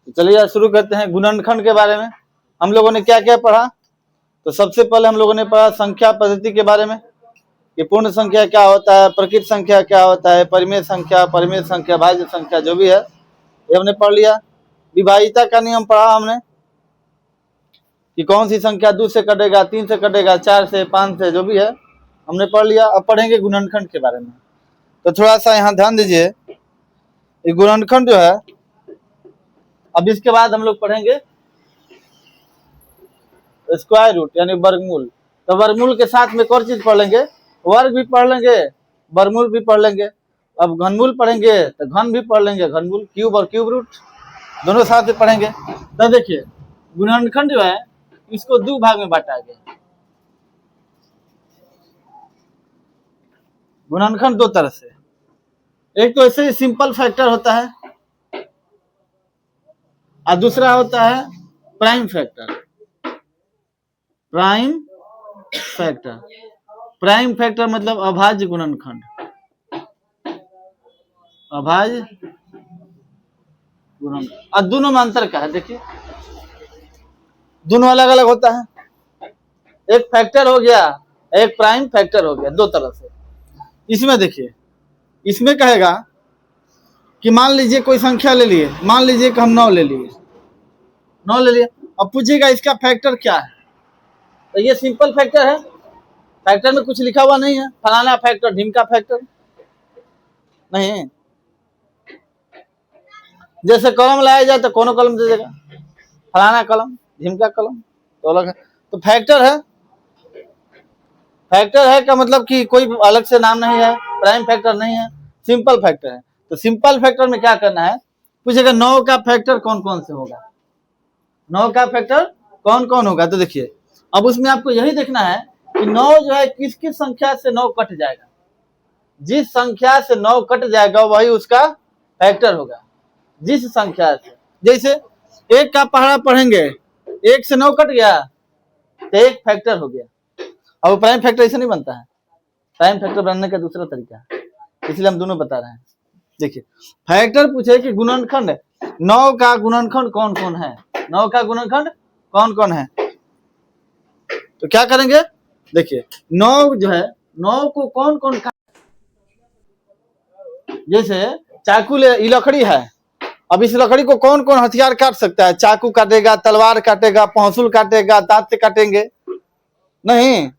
तो चलिए शुरू करते हैं गुणनखंड के बारे में। हम लोगों ने क्या क्या पढ़ा? तो सबसे पहले हम लोगों ने पढ़ा संख्या पद्धति के बारे में कि पूर्ण संख्या क्या होता है, प्रकृत संख्या क्या होता है, परिमेय संख्या, भाज्य संख्या जो भी है ये हमने पढ़ लिया। विभाज्यता का नियम पढ़ा हमने कि कौन सी संख्या 2 से कटेगा, 3 से कटेगा, 4 से, 5 से, जो भी है हमने पढ़ लिया। अब पढ़ेंगे गुणनखंड के बारे में। तो थोड़ा सा यहाँ ध्यान दीजिए, ये गुणनखंड जो है, अब इसके बाद हम लोग पढ़ेंगे स्क्वायर रूट यानी वर्गमूल। तो वर्गमूल के साथ में एक और चीज पढ़ लेंगे, वर्ग भी पढ़ लेंगे, वर्गमूल भी पढ़ लेंगे। अब घनमूल पढ़ेंगे तो घन भी पढ़ लेंगे, घनमूल क्यूब और क्यूब रूट दोनों साथ में पढ़ेंगे। तो देखिए गुणनखंड जो है इसको दो भाग में बांटा गया। गुणनखंड दो तरह से, एक तो ऐसे ही सिंपल फैक्टर होता है और दूसरा होता है प्राइम फैक्टर। प्राइम फैक्टर मतलब अभाज्य गुणनखंड, अभाज्य गुणनखंड। और दोनों में अंतर क्या है देखिए, दोनों अलग अलग होता है। एक फैक्टर हो गया, एक प्राइम फैक्टर हो गया, दो तरह से। इसमें देखिए, इसमें कहेगा कि मान लीजिए कोई संख्या ले लिए, मान लीजिए कि हम 9 ले लिए। अब पूछिएगा इसका फैक्टर क्या है, तो ये सिंपल फैक्टर है। फैक्टर में कुछ लिखा हुआ नहीं है, फलाना फैक्टर, ढिमका फैक्टर नहीं। जैसे कलम लाया जाए तो कौन कलम दे देगा, फलाना कलम, ढिमका कलम, तो अलग है। तो फैक्टर है का मतलब कि कोई अलग से नाम नहीं है, प्राइम फैक्टर नहीं है, सिंपल फैक्टर है। तो सिंपल फैक्टर में क्या करना है, पूछेगा 9 का फैक्टर कौन कौन से होगा, 9 का फैक्टर कौन कौन होगा। तो देखिए अब उसमें आपको यही देखना है कि 9 जो है किस किस संख्या से 9 कट जाएगा। जिस संख्या से 9 कट जाएगा वही उसका फैक्टर होगा। जिस संख्या से, जैसे 1 का पहाड़ा पढ़ेंगे, 1 से 9 कट गया तो 1 फैक्टर हो गया। अब प्राइम फैक्टर ऐसे नहीं बनता है, प्राइम फैक्टर बनने का दूसरा तरीका है, इसलिए हम दोनों बता रहे हैं। देखिए फैक्टर पूछे कि गुणनखंड 9 का गुणनखंड कौन कौन है, 9 का गुणनखंड कौन कौन है। तो क्या करेंगे, देखिए 9 जो है, 9 को कौन कौन, जैसे चाकू ले, लकड़ी है, अब इस लकड़ी को कौन कौन हथियार काट सकता है, चाकू काटेगा, तलवार काटेगा, पहुंसुल काटेगा, दांत से काटेंगे नहीं।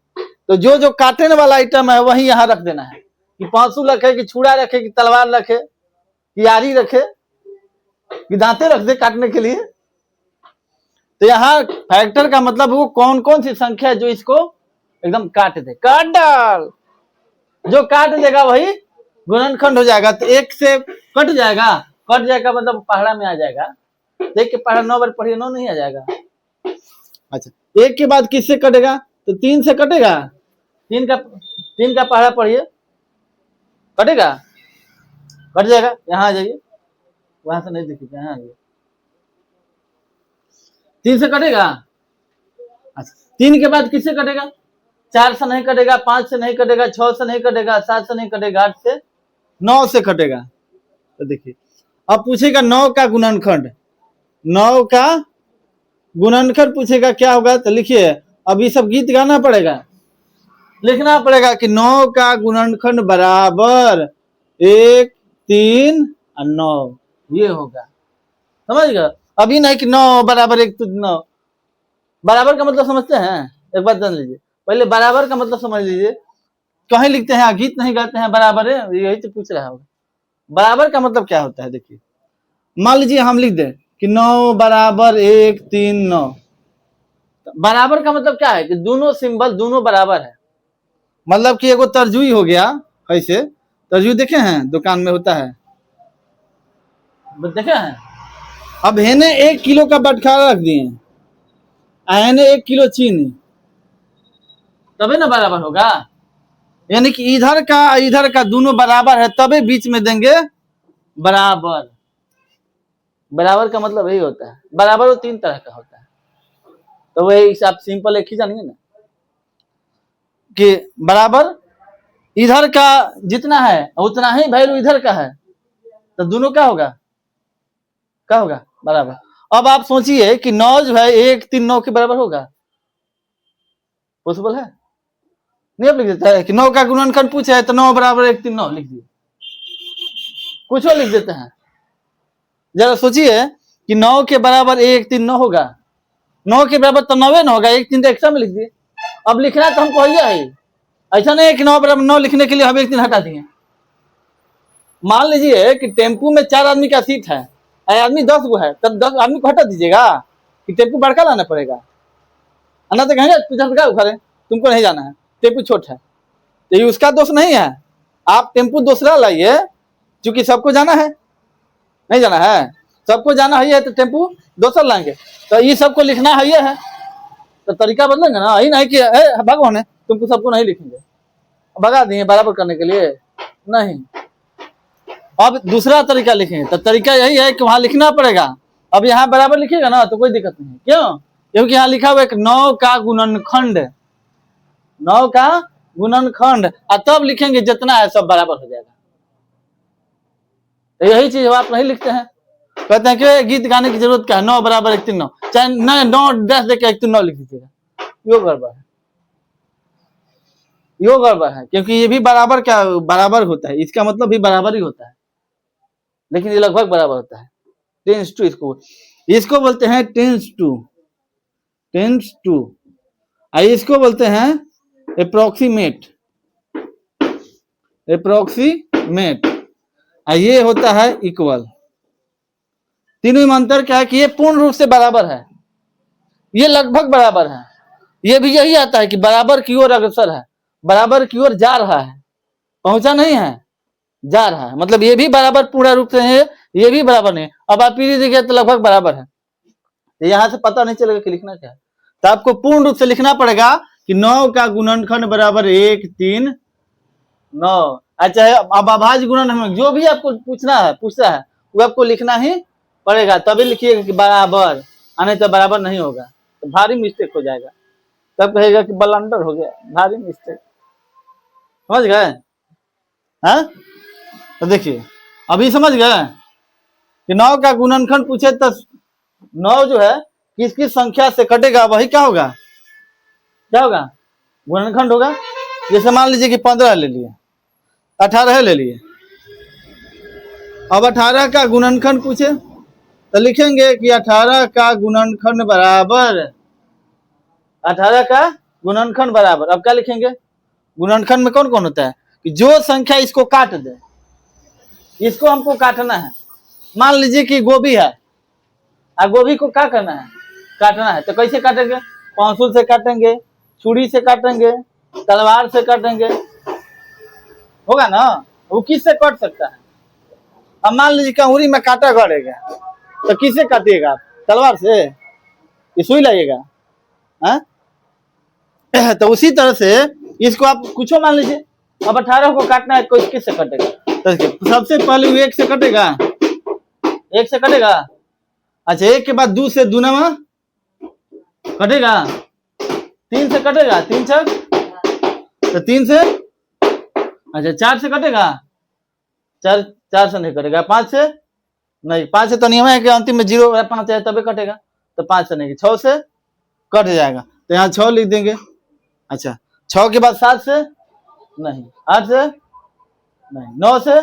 तो जो जो काटने वाला आइटम है वही यहाँ रख देना है, कि पहुंसुल रखे, कि छुरा रखे, कि तलवार रखे, कि यारी रखे, कि दांते रख दे काटने के लिए। तो यहाँ फैक्टर का मतलब वो कौन कौन सी संख्या है जो इसको एकदम काट दे, काट डाल, जो काट देगा वही गुणनखंड हो जाएगा। तो 1 से कट जाएगा मतलब पहाड़ा में आ जाएगा। देख के पहाड़ा 9 बार पढ़िए, 9 नहीं आ जाएगा। अच्छा 1 के बाद किससे कटेगा, तो 3 से कटेगा, 3 का पहाड़ा पढ़िए, कटेगा, कट जाएगा। यहाँ आ जाइए, वहां से नहीं दिखेगा, यहाँ आ जाइए, 3 से कटेगा। अच्छा 3 के बाद किससे कटेगा, 4 से नहीं कटेगा, 5 से नहीं कटेगा, 6 से नहीं कटेगा, 7 से नहीं कटेगा, 8 से, 9 से कटेगा। तो देखिए अब पूछेगा 9 का गुणनखंड, 9 का गुणनखंड पूछेगा क्या होगा। तो लिखिए, अब ये सब गीत गाना पड़ेगा, लिखना पड़ेगा कि 9 का गुणनखंड बराबर 1, 3 और 9, ये होगा, समझ गए। अभी नहीं कि 9 बराबर 1 तो 9, बराबर का मतलब समझते हैं, एक बात जान लीजिए, पहले बराबर का मतलब समझ लीजिए। कहीं लिखते हैं, गीत नहीं गाते हैं, बराबर है, यही तो पूछ रहा होगा। बराबर का मतलब क्या होता है, देखिए मान लीजिए हम लिख दें कि 9 बराबर 1, 3, 9। बराबर का मतलब क्या है कि दोनों सिंबल दोनों बराबर है, मतलब कि एगो तरजुई हो गया। ऐसे तरजुई देखे हैं, दुकान में होता है, देखे हैं। अब हेने 1 किलो का बटखारा रख दिए, हेने 1 किलो चीनी, तभी ना बराबर होगा। यानी कि इधर का दोनों बराबर है, तभी बीच में देंगे बराबर। बराबर का मतलब यही होता है। बराबर वो 3 तरह का होता है, तो वही आप सिंपल एक ही जानिए ना कि बराबर इधर का जितना है उतना ही वैल्यू इधर का है, तो दोनों क्या होगा, बराबर। अब आप सोचिए कि 9 जो है 1 3 9 के बराबर होगा, पॉसिबल है? नहीं। अब लिख देता है कि 9 का गुणनखंड पूछे है तो 9 बराबर 1 3 9 लिख दिए, कुछ और लिख देते हैं। जरा सोचिए कि 9 के बराबर 1 3 9 होगा, 9 के बराबर तो 9 ना होगा, 1 3 तो एक्स्ट्रा में लिख दिए। अब लिखना तो हमको है, ऐसा नहीं है कि 9 बराबर 9 लिखने के लिए हम 1 3 हटा दिए। मान लीजिए कि टेम्पू में 4 आदमी का सीट है, आदमी 10 गो है, तब 10 आदमी को हटा दीजिएगा कि टेम्पू बड़का लाना पड़ेगा? अन्ना तो कहेंगे तुझे उखाड़े, तुमको नहीं जाना है, टेम्पू छोटा है। तो ये उसका दोष नहीं है, आप टेम्पू दूसरा लाइए, क्योंकि सबको जाना है, नहीं जाना है, सबको जाना है तो टेम्पू दूसरा लाएंगे। तो ये सबको लिखना है, ये है तो तरीका बदलेंगे ना, यही नहीं कि भगवान है तुमको सबको नहीं लिखेंगे, भगा दिए बराबर करने के लिए, नहीं। अब दूसरा तरीका लिखेंगे तो तरीका यही है कि वहां लिखना पड़ेगा। अब यहाँ बराबर लिखिएगा ना तो कोई दिक्कत नहीं है, क्यों? क्योंकि यहाँ लिखा हुआ है 9 का गुणनखंड, 9 का गुणनखंड, और तब लिखेंगे जितना है सब बराबर हो जाएगा। तो यही चीज आप नहीं लिखते हैं, कहते हैं कि गीत गाने की जरूरत क्या है, 9 बराबर 1 3 9, चाहे 9 10 देके 1 3 9 लिख दीजिएगा, यो गड़बड़ है, यो गड़बड़ है। क्योंकि ये भी बराबर क्या बराबर होता है, इसका मतलब भी बराबर ही होता है, लेकिन ये लगभग बराबर होता है। टेंस टू इसको बोलते हैं टेंस टू, इसको बोलते हैं अप्रोक्सीमेट, ये होता है इक्वल। तीनों में अंतर क्या है कि ये पूर्ण रूप से बराबर है, ये लगभग बराबर है, ये भी यही आता है कि बराबर की ओर अग्रसर है, बराबर की ओर जा रहा है, पहुंचा नहीं है, जा रहा है। मतलब ये भी बराबर पूर्ण रूप से है, ये भी बराबर नहीं। अब आप पीढ़ी देखिए तो लगभग बराबर है, तो यहां से पता नहीं चलेगा कि लिखना क्या है। तो आपको पूर्ण रूप से लिखना पड़ेगा कि 9 का गुणनखंड बराबर 1 3 9। अच्छा है, अब अभाज्य गुणन जो भी आपको पूछता है वो आपको लिखना ही पड़ेगा, तभी लिखिएगा कि बराबर, आने तो बराबर नहीं होगा तो भारी मिस्टेक हो जाएगा, तब कहेगा कि ब्लंडर हो गया, भारी मिस्टेक। समझ गए? हैं? तो देखिए अभी समझ गए कि 9 का गुणनखंड पूछे तो 9 जो है किस किस संख्या से कटेगा, वही क्या होगा, गुणनखंड होगा। जैसे मान लीजिए कि 15 ले लिए, 18 ले लिए, अब 18 का गुणनखंड पूछे तो लिखेंगे कि 18 का गुणनखंड बराबर, 18 का गुणनखंड बराबर, अब क्या लिखेंगे? गुणनखंड में कौन कौन होता है कि जो संख्या इसको काट दे, इसको हमको काटना है। मान लीजिए कि गोभी है, गोभी को क्या करना है, काटना है, तो कैसे काटेंगे? पांसुल से काटेंगे, छुरी से काटेंगे, तलवार से काटेंगे, होगा ना? वो किससे काट सकता है? अब मान लीजिए कंगूरी में कांटा गड़ेगा तो किससे काटिएगा आप? तलवार से? ये सुई लगेगा? तो उसी तरह से इसको आप कुछ मान लीजिए, अब 18 को काटना है, कोई किससे कटेगा? तो सबसे पहले वो 1 से कटेगा, 1 से कटेगा। अच्छा 1 के बाद 2 से दूना कटेगा, 3 से कटेगा, 3 छक तो 3 से, अच्छा 4 से कटेगा, 4 से नहीं कटेगा, 5 से नहीं, 5 से तो नियम है कि अंतिम में 0 है, 5 है तभी कटेगा, तो 5 से नहीं, 6 से कट जाएगा, तो यहाँ 6 लिख देंगे। अच्छा 6 के बाद 7 से नहीं, 8 से नहीं, 9 से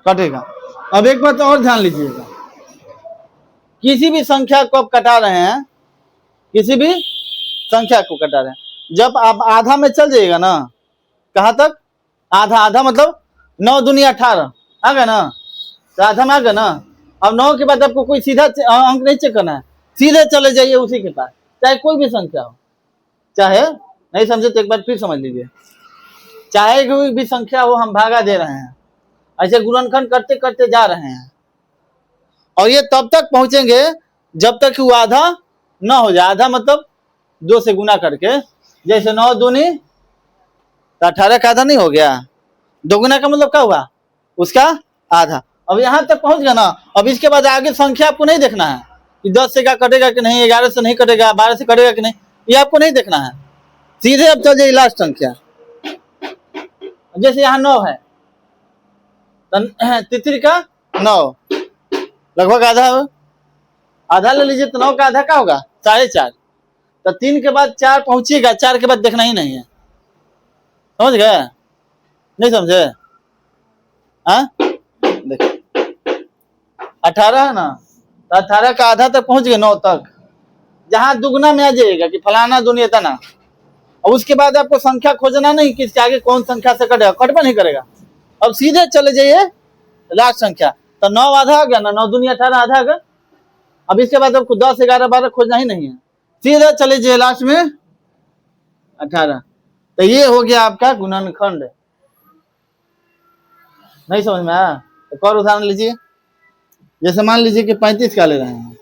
कटेगा। अब एक बात और ध्यान लीजिएगा, किसी भी संख्या को आप कटा रहे हैं, किसी भी संख्या को कटा रहे हैं, जब आप आधा में चल जाइएगा ना, कहां तक? आधा मतलब 9 दूनी 18 आ गया ना, तो आधा में आ गया ना। अब 9 के बाद आपको कोई सीधा अंक नहीं चेक करना है, सीधे चले जाइए उसी के पास, चाहे कोई भी संख्या हो, चाहे नहीं समझे तो एक बार फिर समझ लीजिए, चाहे कोई भी संख्या हो, हम भागा दे रहे हैं, ऐसे गुणनखंड करते करते जा रहे हैं, और ये तब तक पहुंचेंगे जब तक वो आधा ना हो जाए। आधा मतलब 2 से गुना करके, जैसे 9 दूनी तो 18 का आधा नहीं हो गया, 2 गुना का मतलब क्या हुआ, उसका आधा। अब यहां तक पहुंच गया ना, अब इसके बाद आगे संख्या आपको नहीं देखना है कि 10 से क्या कटेगा कि नहीं, 11 से नहीं कटेगा, 12 से कटेगा कि नहीं, ये आपको नहीं देखना है, सीधे अब चल जाइए लास्ट संख्या। जैसे यहाँ 9 है, तितरी का 9 लगभग आधा आधा ले लीजिए तो 9 का आधा क्या होगा 4.5। तो 3 के बाद 4 पहुंचेगा, 4 के बाद देखना ही नहीं है। समझ गए? नहीं समझे? हाँ देखिए 18 है ना, तो 18 का आधा तक पहुंच गए 9 तक, जहां दुगना में आ जाएगा कि फलाना दुनिया तना, और उसके बाद आपको संख्या खोजना नहीं कि इसके आगे कौन संख्या से कटेगा, कटवा नहीं करेगा। अब सीधे चले जाइए लास्ट संख्या, तो 9 आधा आ गया ना, 9 दूनी 18 आधा आ गया। अब इसके बाद आपको 10, 11, 12 खोजना ही नहीं है, सीधे चले जाइए लास्ट में 18। तो ये हो गया आपका गुणनखंड। नहीं समझ में आया? एक और उदाहरण लीजिए, जैसे मान लीजिए कि 35 का ले रहे हैं,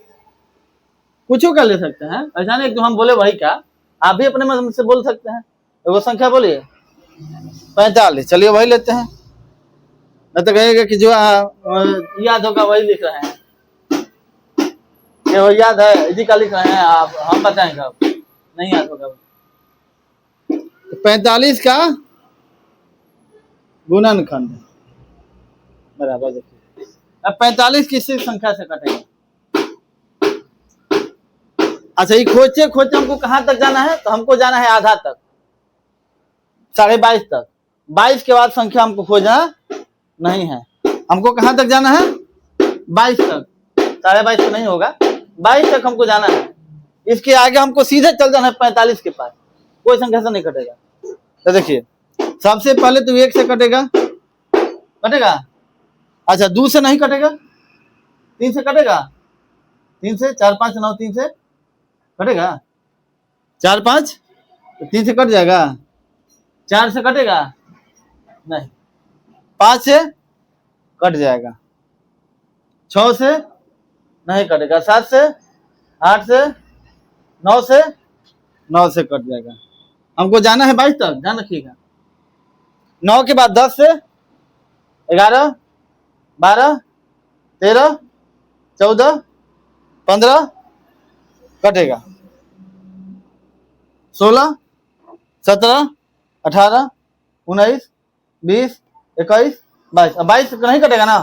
कुछ का ले सकते हैं, ऐसा नहीं कि हम बोले वही का, आप भी अपने मन से बोल सकते हैं। वो संख्या बोलिए 45, चलिए वही लेते हैं। मैं तो कहेगा कि जो याद होगा वही लिख रहे हैं, ये वो याद है इसी का लिख रहे हैं आप, हम बताएंगे अब नहीं याद होगा। 45 का गुणनखंड बराबर, देखिए अब 45 किसी संख्या से कटेगा। अच्छा ये खोजते खोजते हमको कहां तक जाना है, तो हमको जाना है आधा तक, 22.5 तक। 22 के बाद संख्या हमको खोजना नहीं है, हमको कहां तक जाना है 22 तक, 22.5 तो नहीं होगा, 22 तक हमको जाना है। इसके आगे हमको सीधे चल जाना है 45 के पास, कोई संख्या से नहीं कटेगा। तो देखिए सबसे पहले तो 1 से कटेगा, कटेगा। अच्छा 2 से नहीं कटेगा, 3 से कटेगा, 3 से 4, 5, 9, 3 से कटेगा, 4, 5 तो 3 से कट जाएगा, 4 से कटेगा नहीं, 5 से कट जाएगा, 6 से नहीं कटेगा, 7 से, 8 से, 9 से, 9 से कट जाएगा। हमको जाना है 22 तक, ध्यान रखिएगा। 9 के बाद 10 से, 11, 12, 13, 14, 15 कटेगा, 16, 17, 18, 19, 20, 21, 22। अब 22 नहीं कटेगा ना,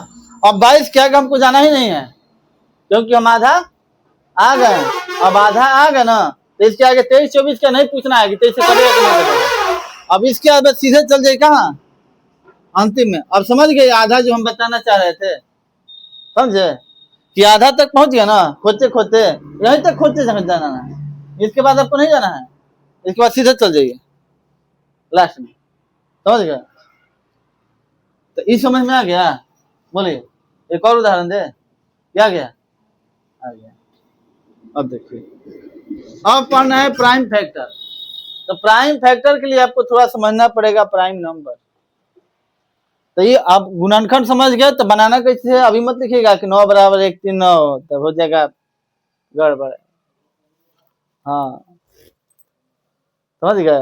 अब 22 के आगे हमको जाना ही नहीं है, क्योंकि हम आधा आ गए। अब आधा आ गए ना, तो इसके आगे 23, 24 का नहीं पूछना है कि 23 से कटेगा कि नहीं कटेगा। अब इसके बाद सीधे चल जाए कहाँ अंतिम में। अब समझ गए आधा जो हम बताना चाह रहे थे, समझे कि आधा तक पहुंच गया ना, खोजते खोजते यहीं तक खोजते जाना है, इसके बाद आपको नहीं जाना है, इसके बाद सीधे चल जाइए लास्ट में। समझ गए? तो इस समझ में आ गया? बोलिए एक और उदाहरण दे, क्या गया? आ गया। अब देखिए अब पढ़ना है प्राइम फैक्टर। तो प्राइम फैक्टर के लिए आपको थोड़ा समझना पड़ेगा प्राइम नंबर। तो ये आप गुणनखंड समझ गए, तो बनाना कैसे है अभी मत लिखिएगा कि 9 बराबर 1, 3, 9, तब हो जाएगा गड़बड़। हाँ समझ गए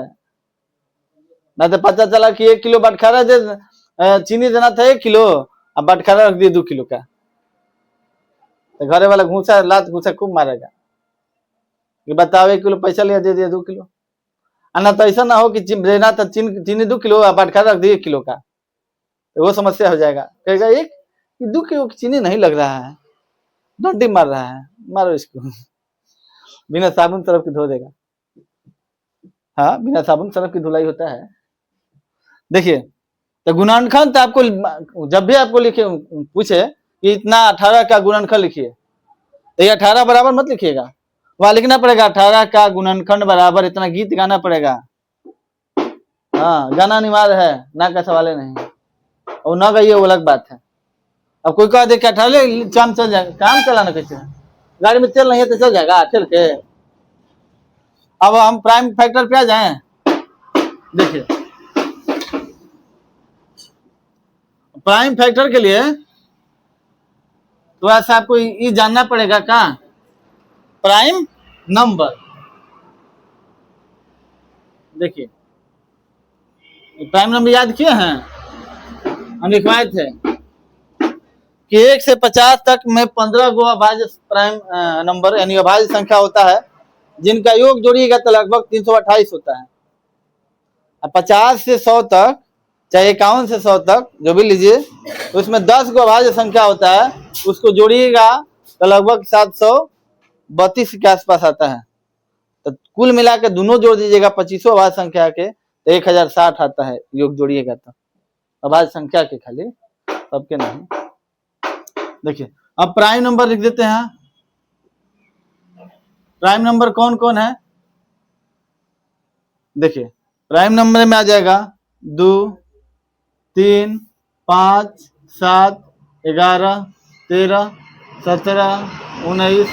ना? तो पता चला कि 1 किलो बटखारा चीनी देना था 1 किलो, अब बटखारा रख दिए 2 किलो का, तो घरे वाला घूसा लात घूसा खूब मारेगा कि बताओ 1 किलो पैसा लिया दे दिया 2 किलो। ना तो ऐसा ना हो कि देना था चीनी 2 किलो, बटखारा रख दिए 1 किलो का, तो वो समस्या हो जाएगा। कहेगा 2 किलो की चीनी नहीं लग रहा है, डंडी मार रहा है, मारो इसको। बिना साबुन सरफ की धो देगा। हाँ बिना साबुन सरफ की धुलाई होता है। देखिए तो गुणनखंड, तो आपको जब भी आपको लिखे पूछे कि इतना 18 का गुणनखंड लिखिए, तो ये 18 बराबर मत लिखिएगा, वहां लिखना पड़ेगा 18 का गुणनखंड बराबर इतना, गीत गाना पड़ेगा। हाँ गाना अनिवार्य है, ना का सवाल नहीं, और ना गाइए वो अलग बात है। अब कोई कह दे कि 18 काम चल जाएगा, काम चलाना कैसे है, गाड़ी में तेल नहीं है तो चल जाएगा चल के। अब हम प्राइम फैक्टर पे आ जाए। देखिए प्राइम फैक्टर के लिए थोड़ा सा आपको ये जानना पड़ेगा का प्राइम नंबर। देखिए प्राइम नंबर याद किए हैं, हम लिखवाए थे कि 1 से 50 तक में 15 गो अभाज्य प्राइम नंबर यानी अभाज्य संख्या होता है, जिनका योग जोड़िएगा तो लगभग 328 होता है। 50 से 100 तक, चाहे 51 से 100 तक जो भी लीजिए, तो उसमें 10 गो अभाज्य संख्या होता है, उसको जोड़िएगा तो लगभग 700 32 के आसपास आता है। तो कुल मिला के दोनों जोड़ दीजिएगा 25 अभाज्य संख्या के तो 1060 आता है, योग जोड़िएगा तो अभाज्य संख्या के, खाली सबके नहीं। देखिए अब प्राइम नंबर लिख देते हैं। प्राइम नंबर कौन कौन है? देखिए प्राइम नंबर में आ जाएगा 2, 3, 5, 7, 11, 13, 17, 19,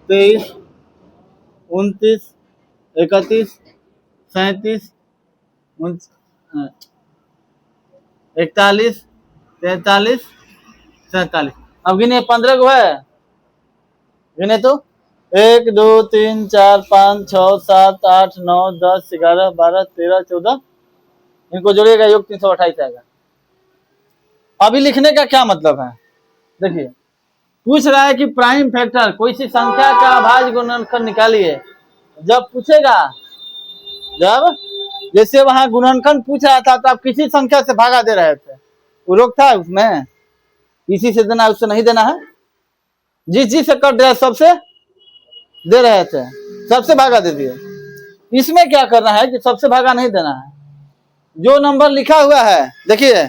23, 29, 31, 37, 41, 43, 47। अब गिने 15 को है, गिने तो 1, 2, 3, 4, 5, 6, 7, 8, 9, 10, 11, 12, 13, 14, इनको जोड़िएगा योग 328 आएगा। अभी लिखने का क्या मतलब है? देखिए पूछ रहा है कि प्राइम फैक्टर कोई सी संख्या का अभाज्य गुणनखंड निकालिए। जब पूछेगा, जब जैसे वहां गुणनखंड पूछ रहा था तो आप किसी संख्या से भागा दे रहे थे, वो रोक था उसमें, इसी से देना उससे नहीं देना है, जिस से कट रहा सबसे दे रहे थे, सबसे भागा दे दिए। इसमें क्या करना है कि सबसे भागा नहीं देना है, जो नंबर लिखा हुआ है, देखिए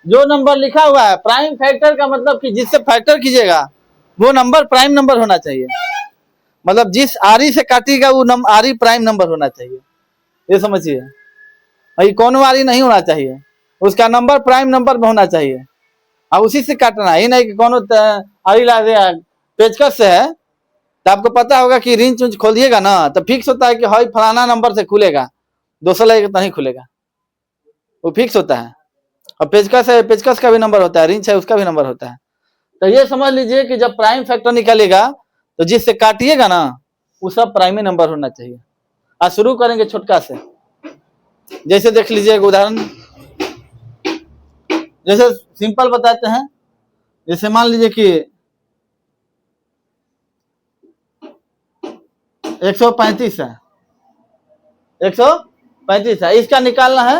जो नंबर लिखा हुआ है प्राइम फैक्टर का मतलब कि जिससे फैक्टर कीजिएगा वो नंबर प्राइम नंबर होना चाहिए। मतलब जिस आरी से काटिएगा वो आरी प्राइम नंबर होना चाहिए, ये समझिए। भाई कौन आरी नहीं होना चाहिए, उसका नंबर प्राइम नंबर में होना चाहिए और उसी से काटना है। ही नहीं कि कौन आरी ला दिया पेचकस से है तो आपको पता होगा कि रिंच उंच खोलिएगा ना तो फिक्स होता है कि हाई फलाना नंबर से खुलेगा, दूसरा लगेगा तो नहीं खुलेगा, वो फिक्स होता है। और पेचकस है, पेचकस का भी नंबर होता है, रिंच है उसका भी नंबर होता है। तो ये समझ लीजिए कि जब प्राइम फैक्टर निकलेगा तो जिससे काटिएगा ना वो सब प्राइम नंबर होना चाहिए। आज शुरू करेंगे छोटका से। जैसे देख लीजिए उदाहरण, जैसे सिंपल बताते हैं। जैसे मान लीजिए कि 135 है, 135 है, इसका निकालना है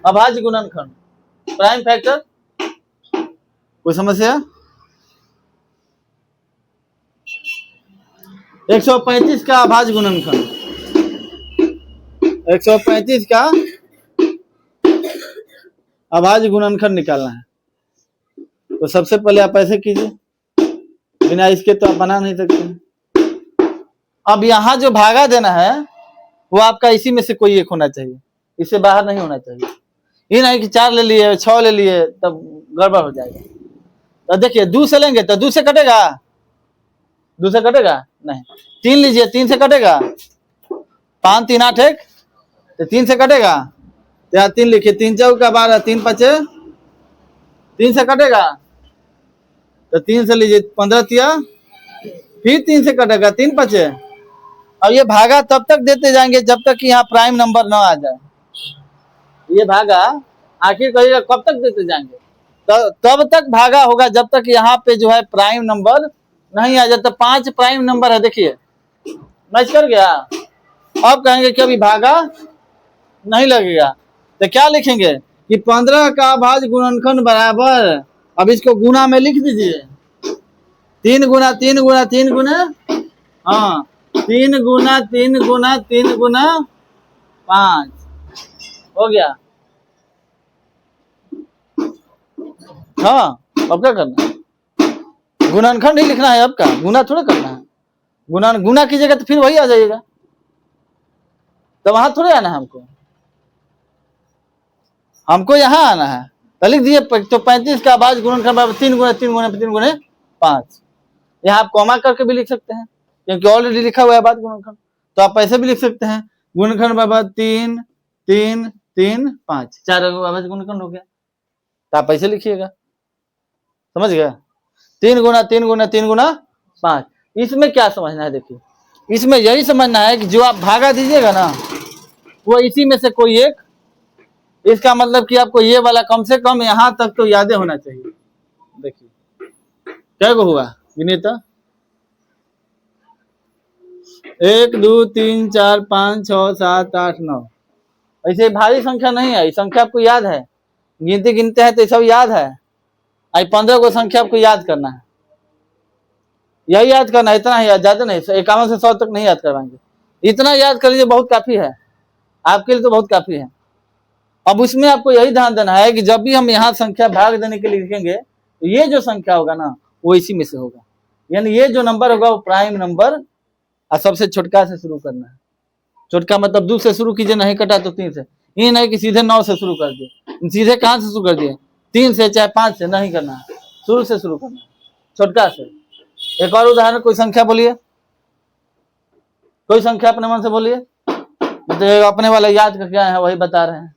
अभाज्य गुणनखंड प्राइम फैक्टर। कोई समस्या? 135 का अभाज्य गुणनखंड, 135 का अभाज्य गुणनखंड निकालना है। तो सबसे पहले आप ऐसे कीजिए, बिना इसके तो आप बना नहीं सकते। अब यहां जो भागा देना है वो आपका इसी में से कोई एक होना चाहिए, इससे बाहर नहीं होना चाहिए। ये नहीं कि 4 ले लिए 6 ले लिए तब गड़बड़ हो जाएगा। तो देखिए 2 से लेंगे तो 2 से कटेगा, 2 से कटेगा नहीं। 3 लीजिए 3 से कटेगा, 5 3 8 1 तो 3 से कटेगा, तो यहाँ 3 लिखिए, 3 चौका 12, 3 5 3 से कटेगा तो 3 से लीजिए 15 तिया, फिर 3 से कटेगा 3 5। अब ये भागा तब तक देते जाएंगे जब तक कि यहाँ प्राइम नंबर ना आ जाए। ये भागा आखिर कहिएगा कब तक देते जाएंगे, तब तक भागा होगा जब तक यहाँ पे जो है प्राइम नंबर नहीं आ जाता। 5 प्राइम नंबर है, देखिए मैच कर गया। अब कहेंगे कि अभी भागा नहीं लगेगा तो क्या लिखेंगे कि 15 का अभाज्य गुणनखंड बराबर, अब इसको गुना में लिख दीजिए, 3 गुना 3 गुना 3 गुना, हाँ 3 गुना 3 गुना 3 गुना 5 हो गया। हाँ अब क्या करना है, गुणनखंड ही लिखना है, आपका गुना थोड़ा करना है। गुना कीजिएगा तो फिर वही आ जाएगा, तो वहां थोड़े आना है हमको यहाँ आना है। तो लिख दिए तो 35 का अभाज्य गुणनखंड बराबर 3 गुना 3 गुना 3 गुना 5। यहाँ आप कॉमा करके भी लिख सकते हैं क्योंकि ऑलरेडी लिखा हुआ है अभाज्य गुणनखंड, तो आप ऐसे भी लिख सकते हैं गुणनखंड बराबर 3 3 3 5, 4 अभाज्य गुणनखंड हो गया। तो आप ऐसे लिखिएगा, समझ गया, 3 गुना 3 गुना 3 गुना 5। इसमें क्या समझना है, देखिए इसमें यही समझना है कि जो आप भागा दीजिएगा ना वो इसी में से कोई एक, इसका मतलब कि आपको ये वाला कम से कम यहां तक तो यादें होना चाहिए। देखिए क्या को हुआ विनीता, 1 2 3 4 5 6 7 8 9। ऐसे भारी संख्या नहीं है, संख्या आपको याद है, गिनते गिनते हैं तो सब याद है। आई 15 को संख्या आपको याद करना है, यही याद करना, इतना ही याद, ज्यादा नहीं, 51 से 100 तक नहीं याद करवाएंगे, इतना याद कर लीजिए, बहुत काफी है आपके लिए, तो बहुत काफी है। अब उसमें आपको यही ध्यान देना है कि जब भी हम यहाँ संख्या भाग देने के लिए लिखेंगे तो ये जो संख्या होगा ना वो इसी में से होगा, यानी ये जो नंबर होगा वो प्राइम नंबर, और सबसे छोटका से शुरू करना है। छोटका मतलब 2 से शुरू कीजिए, नहीं कटा तो 3 से, ये नहीं कि सीधे 9 से शुरू कर दिए, सीधे कहाँ से शुरू कर दिए, 3 से चाहे 5 से, नहीं करना है, शुरू से शुरू करना है, छोटका से। एक और उदाहरण, कोई संख्या बोलिए, कोई संख्या अपने मन से बोलिए, तो अपने वाला याद का क्या है वही बता रहे हैं,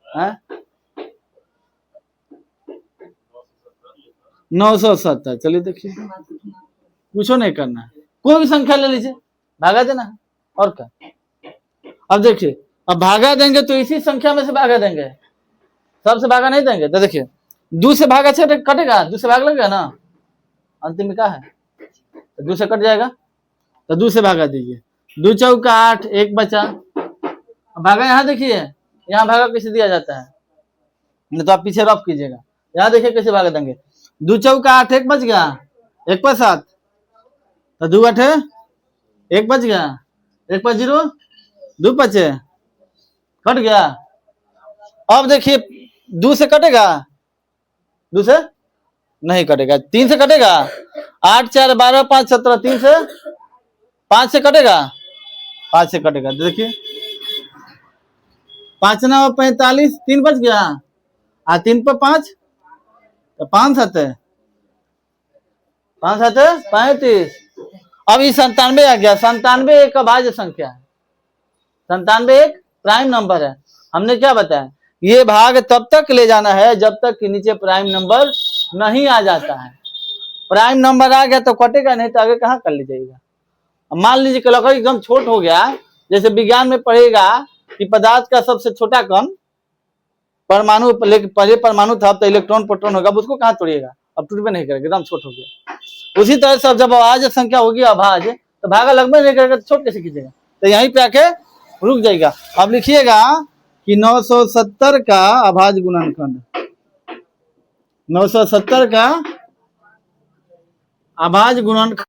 हैं? 970, चलिए देखिए, कुछ नहीं करना है, कोई भी संख्या ले लीजिए, भागा देना है, और क्या। अब देखिए, अब भागा देंगे तो इसी संख्या में से भागा देंगे, सबसे भागा नहीं देंगे, तो देखिए 2 से भागा कटेगा, 2 से भाग लगेगा ना, अंतिम में क्या है, तो 2 से कट जाएगा, तो 2 से भागा दीजिए, 2 चौका 8, 1 बचा, भागा यहाँ देखिए, यहाँ भागा कैसे दिया जाता है, नहीं तो आप पीछे रफ कीजिएगा, यहाँ देखिए कैसे भागा देंगे, 2 चौका 8, 1 बच गया, 1 पर 7, तो 2 8 1 बच गया, 1 पर 0, 2 बचे, कट गया। अब देखिए 2 से कटेगा, 2 से नहीं कटेगा, 3 से कटेगा, 8 4 12 5 17, 3 से 5 से कटेगा, 5 से कटेगा, देखिए 5 9 45, 3 बच गया, 3 पर 5, तो 5 7 35। अब ये 97 आ गया, 97 एक अभाज्य संख्या है, 97 एक प्राइम नंबर है। हमने क्या बताया, ये भाग तब तक ले जाना है जब तक कि नीचे प्राइम नंबर नहीं आ जाता है, प्राइम नंबर आ गया तो कटेगा, नहीं तो आगे कहाँ कर ले जाएगा। मान लीजिए कि लकड़ी एकदम छोट हो गया, जैसे विज्ञान में पढ़ेगा कि पदार्थ का सबसे छोटा कण परमाणु, पहले परमाणु था, अब तो इलेक्ट्रॉन प्रोटॉन होगा, उसको कहाँ तोड़िएगा, अब टूट भी नहीं करेगा, एकदम छोट हो गया। उसी तरह से जब अभाज्य संख्या होगी अभाज्य, तो भागा लगभग नहीं करेगा, तो छोट कैसे खींचेगा, तो यहीं पे आके रुक जाएगा। अब लिखिएगा कि 970 का अभाज्य गुणनखंड, 970 का अभाज्य गुणनखंड